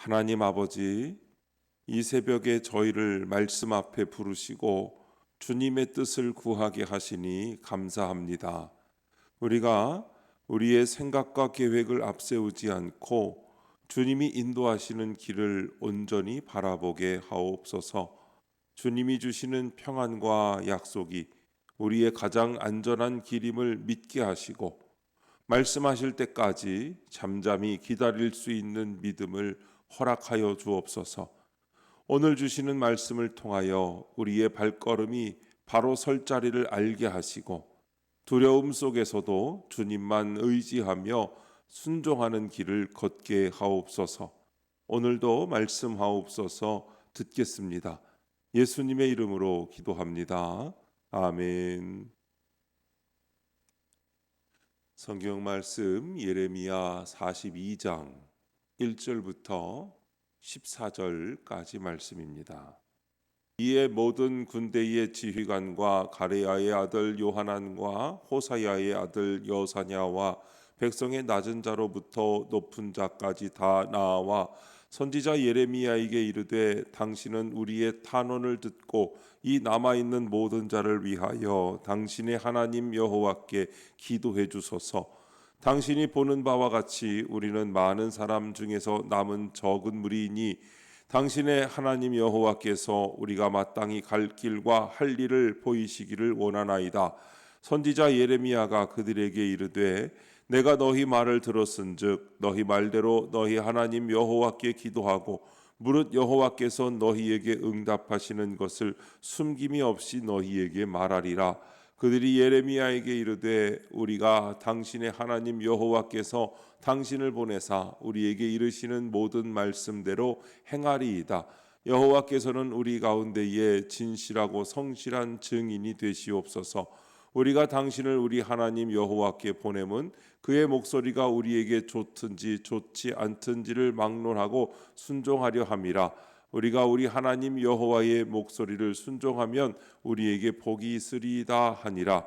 하나님 아버지, 이 새벽에 저희를 말씀 앞에 부르시고 주님의 뜻을 구하게 하시니 감사합니다. 우리가 우리의 생각과 계획을 앞세우지 않고 주님이 인도하시는 길을 온전히 바라보게 하옵소서. 주님이 주시는 평안과 약속이 우리의 가장 안전한 길임을 믿게 하시고 말씀하실 때까지 잠잠히 기다릴 수 있는 믿음을 허락하여 주옵소서. 오늘 주시는 말씀을 통하여 우리의 발걸음이 바로 설 자리를 알게 하시고 두려움 속에서도 주님만 의지하며 순종하는 길을 걷게 하옵소서. 오늘도 말씀하옵소서. 듣겠습니다. 예수님의 이름으로 기도합니다. 아멘. 성경 말씀 예레미야 42장 1절부터 14절까지 말씀입니다. 이에 모든 군대의 지휘관과 가레야의 아들 요하난과 호사야의 아들 여사냐와 백성의 낮은 자로부터 높은 자까지 다 나와 선지자 예레미야에게 이르되 당신은 우리의 탄원을 듣고 이 남아있는 모든 자를 위하여 당신의 하나님 여호와께 기도해 주소서. 당신이 보는 바와 같이 우리는 많은 사람 중에서 남은 적은 무리이니 당신의 하나님 여호와께서 우리가 마땅히 갈 길과 할 일을 보이시기를 원하나이다. 선지자 예레미야가 그들에게 이르되 내가 너희 말을 들었은즉 너희 말대로 너희 하나님 여호와께 기도하고 무릇 여호와께서 너희에게 응답하시는 것을 숨김이 없이 너희에게 말하리라. 그들이 예레미야에게 이르되 우리가 당신의 하나님 여호와께서 당신을 보내사 우리에게 이르시는 모든 말씀대로 행하리이다. 여호와께서는 우리 가운데에 진실하고 성실한 증인이 되시옵소서. 우리가 당신을 우리 하나님 여호와께 보냄은 그의 목소리가 우리에게 좋든지 좋지 않든지를 막론하고 순종하려 함이라. 우리가 우리 하나님 여호와의 목소리를 순종하면 우리에게 복이 있으리이다 하니라.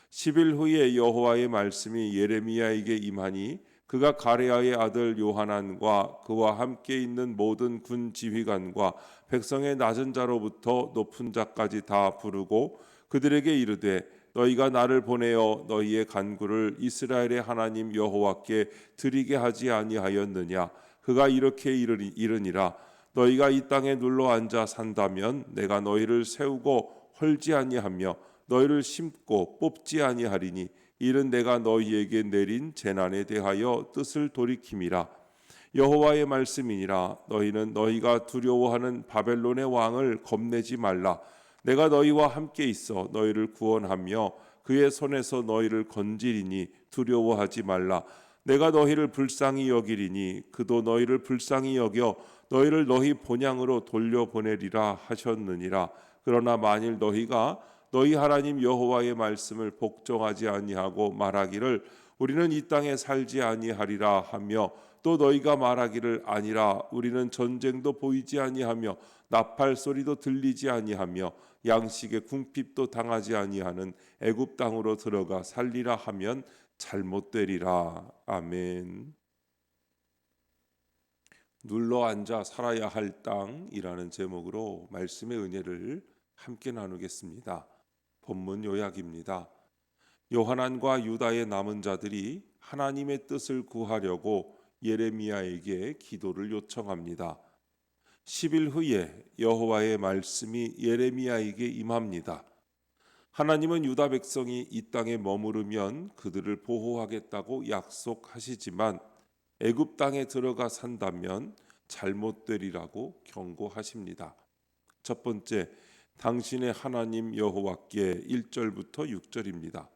10일 후에 여호와의 말씀이 예레미야에게 임하니 그가 가레야의 아들 요하난과 그와 함께 있는 모든 군 지휘관과 백성의 낮은 자로부터 높은 자까지 다 부르고 그들에게 이르되 너희가 나를 보내어 너희의 간구를 이스라엘의 하나님 여호와께 드리게 하지 아니하였느냐. 그가 이렇게 이르니라. 너희가 이 땅에 눌러 앉아 산다면 내가 너희를 세우고 헐지 아니하며 너희를 심고 뽑지 아니하리니 이는 내가 너희에게 내린 재난에 대하여 뜻을 돌이킴이라. 여호와의 말씀이니라. 너희는 너희가 두려워하는 바벨론의 왕을 겁내지 말라. 내가 너희와 함께 있어 너희를 구원하며 그의 손에서 너희를 건지리니 두려워하지 말라. 내가 너희를 불쌍히 여기리니 그도 너희를 불쌍히 여겨 너희를 너희 본향으로 돌려보내리라 하셨느니라. 그러나 만일 너희가 너희 하나님 여호와의 말씀을 복종하지 아니하고 말하기를 우리는 이 땅에 살지 아니하리라 하며 또 너희가 말하기를 아니라 우리는 전쟁도 보이지 아니하며 나팔 소리도 들리지 아니하며 양식의 궁핍도 당하지 아니하는 애굽 땅으로 들어가 살리라 하면 잘못되리라. 아멘. 눌러 앉아 살아야 할 땅이라는 제목으로 말씀의 은혜를 함께 나누겠습니다. 본문 요약입니다. 요하난과 유다의 남은 자들이 하나님의 뜻을 구하려고 예레미야에게 기도를 요청합니다. 10일 후에 여호와의 말씀이 예레미야에게 임합니다. 하나님은 유다 백성이 이 땅에 머무르면 그들을 보호하겠다고 약속하시지만 애굽 땅에 들어가 산다면 잘못되리라고 경고하십니다. 첫 번째, 당신의 하나님 여호와께 1절부터 6절입니다.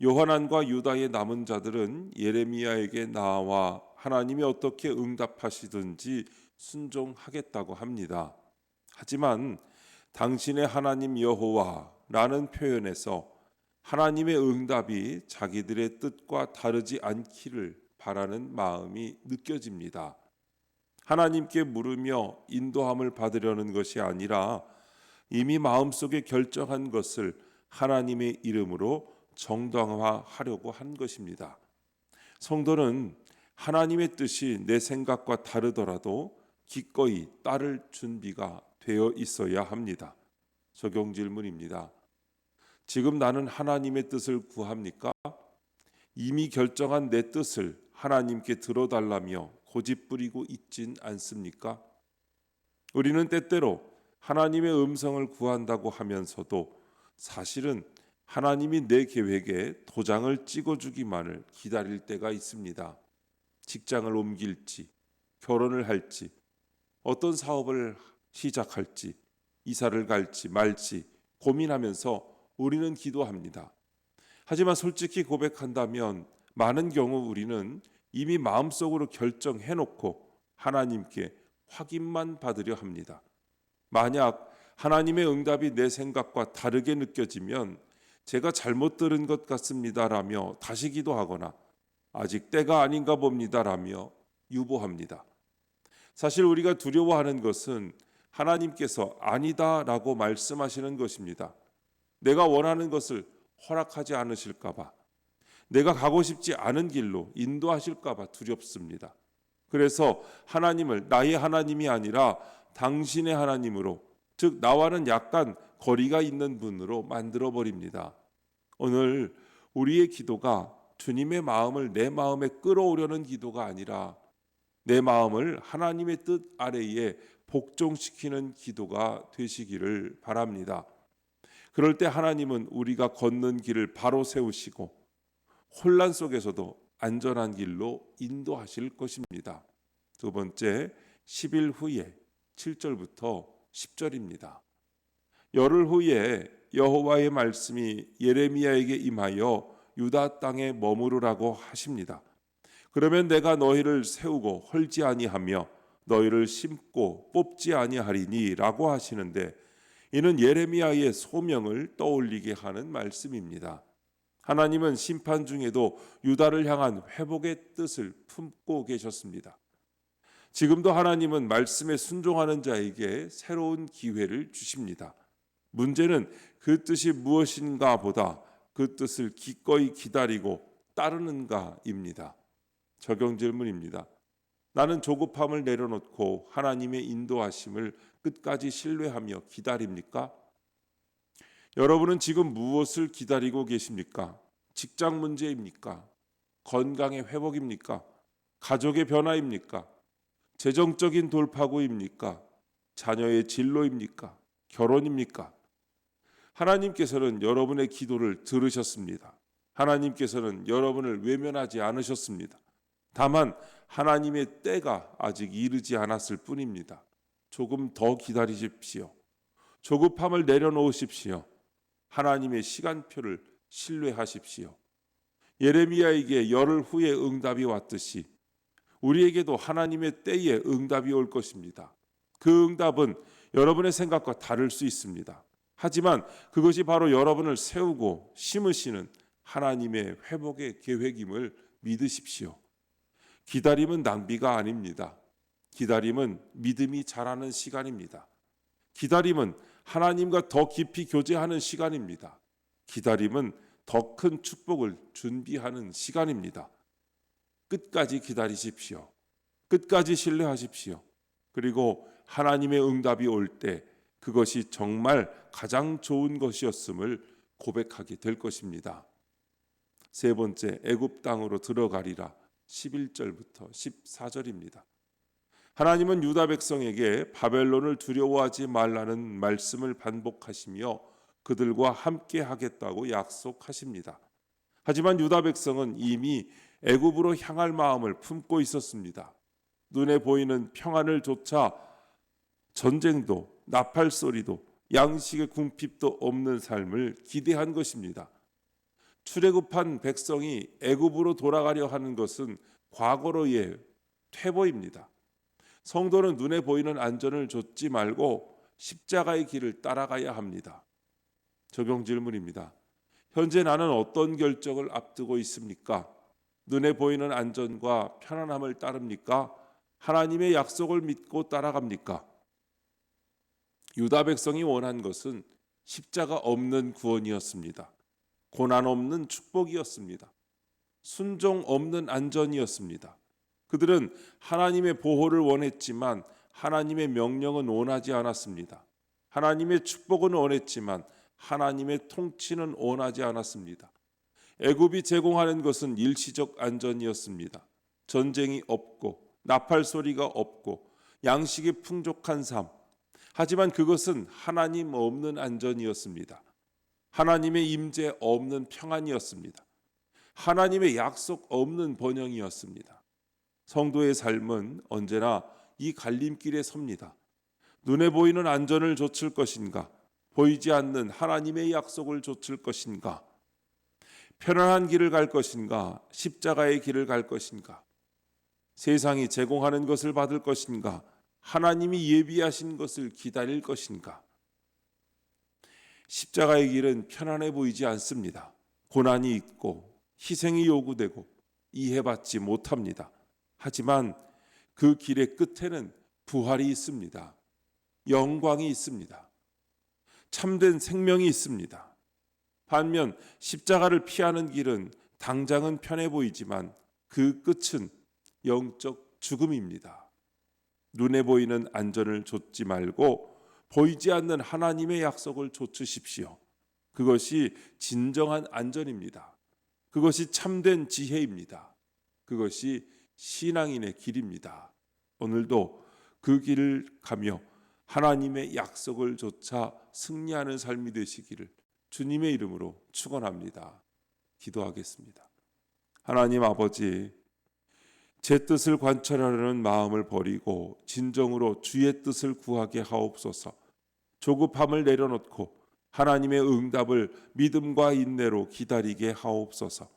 요하난과 유다의 남은 자들은 예레미야에게 나와 하나님이 어떻게 응답하시든지 순종하겠다고 합니다. 하지만 당신의 하나님 여호와라는 표현에서 하나님의 응답이 자기들의 뜻과 다르지 않기를 바라는 마음이 느껴집니다. 하나님께 물으며 인도함을 받으려는 것이 아니라 이미 마음속에 결정한 것을 하나님의 이름으로 정당화하려고 한 것입니다. 성도는 하나님의 뜻이 내 생각과 다르더라도 기꺼이 따를 준비가 되어 있어야 합니다. 적용 질문입니다. 지금 나는 하나님의 뜻을 구합니까? 이미 결정한 내 뜻을 하나님께 들어달라며 고집부리고 있진 않습니까? 우리는 때때로 하나님의 음성을 구한다고 하면서도 사실은 하나님이 내 계획에 도장을 찍어주기만을 기다릴 때가 있습니다. 직장을 옮길지, 결혼을 할지, 어떤 사업을 시작할지, 이사를 갈지 말지 고민하면서 우리는 기도합니다. 하지만 솔직히 고백한다면 많은 경우 우리는 이미 마음속으로 결정해놓고 하나님께 확인만 받으려 합니다. 만약 하나님의 응답이 내 생각과 다르게 느껴지면 제가 잘못 들은 것 같습니다라며 다시 기도하거나 아직 때가 아닌가 봅니다라며 유보합니다. 사실 우리가 두려워하는 것은 하나님께서 아니다라고 말씀하시는 것입니다. 내가 원하는 것을 허락하지 않으실까 봐, 내가 가고 싶지 않은 길로 인도하실까 봐 두렵습니다. 그래서 하나님을 나의 하나님이 아니라 당신의 하나님으로, 즉 나와는 약간 거리가 있는 분으로 만들어 버립니다. 오늘 우리의 기도가 주님의 마음을 내 마음에 끌어오려는 기도가 아니라 내 마음을 하나님의 뜻 아래에 복종시키는 기도가 되시기를 바랍니다. 그럴 때 하나님은 우리가 걷는 길을 바로 세우시고 혼란 속에서도 안전한 길로 인도하실 것입니다. 두 번째, 10일 후에 7절부터 10절입니다. 열흘 후에 여호와의 말씀이 예레미야에게 임하여 유다 땅에 머무르라고 하십니다. 그러면 내가 너희를 세우고 헐지 아니하며 너희를 심고 뽑지 아니하리니 라고 하시는데, 이는 예레미야의 소명을 떠올리게 하는 말씀입니다. 하나님은 심판 중에도 유다를 향한 회복의 뜻을 품고 계셨습니다. 지금도 하나님은 말씀에 순종하는 자에게 새로운 기회를 주십니다. 문제는 그 뜻이 무엇인가 보다 그 뜻을 기꺼이 기다리고 따르는가입니다. 적용 질문입니다. 나는 조급함을 내려놓고 하나님의 인도하심을 끝까지 신뢰하며 기다립니까? 여러분은 지금 무엇을 기다리고 계십니까? 직장 문제입니까? 건강의 회복입니까? 가족의 변화입니까? 재정적인 돌파구입니까? 자녀의 진로입니까? 결혼입니까? 하나님께서는 여러분의 기도를 들으셨습니다. 하나님께서는 여러분을 외면하지 않으셨습니다. 다만 하나님의 때가 아직 이르지 않았을 뿐입니다. 조금 더 기다리십시오. 조급함을 내려놓으십시오. 하나님의 시간표를 신뢰하십시오. 예레미야에게 열흘 후에 응답이 왔듯이 우리에게도 하나님의 때에 응답이 올 것입니다. 그 응답은 여러분의 생각과 다를 수 있습니다. 하지만 그것이 바로 여러분을 세우고 심으시는 하나님의 회복의 계획임을 믿으십시오. 기다림은 낭비가 아닙니다. 기다림은 믿음이 자라는 시간입니다. 기다림은 하나님과 더 깊이 교제하는 시간입니다. 기다림은 더 큰 축복을 준비하는 시간입니다. 끝까지 기다리십시오. 끝까지 신뢰하십시오. 그리고 하나님의 응답이 올 때 그것이 정말 가장 좋은 것이었음을 고백하게 될 것입니다. 세 번째, 애굽 땅으로 들어가리라. 11절부터 14절입니다. 하나님은 유다 백성에게 바벨론을 두려워하지 말라는 말씀을 반복하시며 그들과 함께 하겠다고 약속하십니다. 하지만 유다 백성은 이미 애굽으로 향할 마음을 품고 있었습니다. 눈에 보이는 평안을 조차 전쟁도 나팔 소리도 양식의 궁핍도 없는 삶을 기대한 것입니다. 출애굽한 백성이 애굽으로 돌아가려 하는 것은 과거로의 퇴보입니다. 성도는 눈에 보이는 안전을 좇지 말고 십자가의 길을 따라가야 합니다. 적용 질문입니다. 현재 나는 어떤 결정을 앞두고 있습니까? 눈에 보이는 안전과 편안함을 따릅니까? 하나님의 약속을 믿고 따라갑니까? 유다 백성이 원한 것은 십자가 없는 구원이었습니다. 고난 없는 축복이었습니다. 순종 없는 안전이었습니다. 그들은 하나님의 보호를 원했지만 하나님의 명령은 원하지 않았습니다. 하나님의 축복은 원했지만 하나님의 통치는 원하지 않았습니다. 애굽이 제공하는 것은 일시적 안전이었습니다. 전쟁이 없고 나팔 소리가 없고 양식이 풍족한 삶. 하지만 그것은 하나님 없는 안전이었습니다. 하나님의 임재 없는 평안이었습니다. 하나님의 약속 없는 번영이었습니다. 성도의 삶은 언제나 이 갈림길에 섭니다. 눈에 보이는 안전을 좇을 것인가? 보이지 않는 하나님의 약속을 좇을 것인가? 편안한 길을 갈 것인가? 십자가의 길을 갈 것인가? 세상이 제공하는 것을 받을 것인가? 하나님이 예비하신 것을 기다릴 것인가? 십자가의 길은 편안해 보이지 않습니다. 고난이 있고 희생이 요구되고 이해받지 못합니다. 하지만 그 길의 끝에는 부활이 있습니다. 영광이 있습니다. 참된 생명이 있습니다. 반면 십자가를 피하는 길은 당장은 편해 보이지만 그 끝은 영적 죽음입니다. 눈에 보이는 안전을 좇지 말고 보이지 않는 하나님의 약속을 좇으십시오. 그것이 진정한 안전입니다. 그것이 참된 지혜입니다. 그것이 신앙인의 길입니다. 오늘도 그 길을 가며 하나님의 약속을 좇아 승리하는 삶이 되시기를 주님의 이름으로 축원합니다. 기도하겠습니다. 하나님 아버지, 제 뜻을 관철하려는 마음을 버리고 진정으로 주의 뜻을 구하게 하옵소서. 조급함을 내려놓고 하나님의 응답을 믿음과 인내로 기다리게 하옵소서.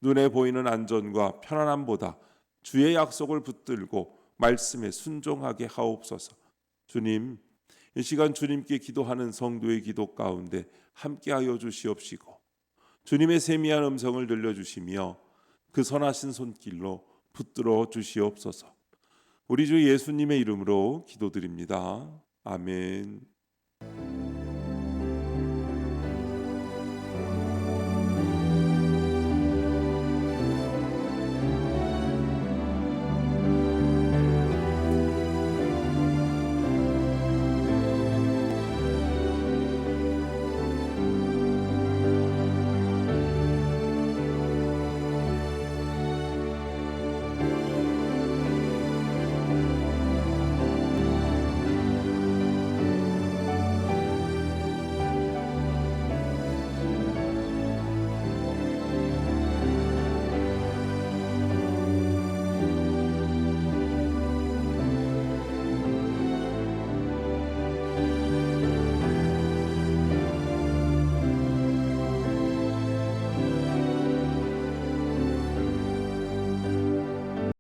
눈에 보이는 안전과 편안함보다 주의 약속을 붙들고 말씀에 순종하게 하옵소서. 주님, 이 시간 주님께 기도하는 성도의 기도 가운데 함께하여 주시옵시고 주님의 세미한 음성을 들려주시며 그 선하신 손길로 붙들어 주시옵소서. 우리 주 예수님의 이름으로 기도드립니다. 아멘.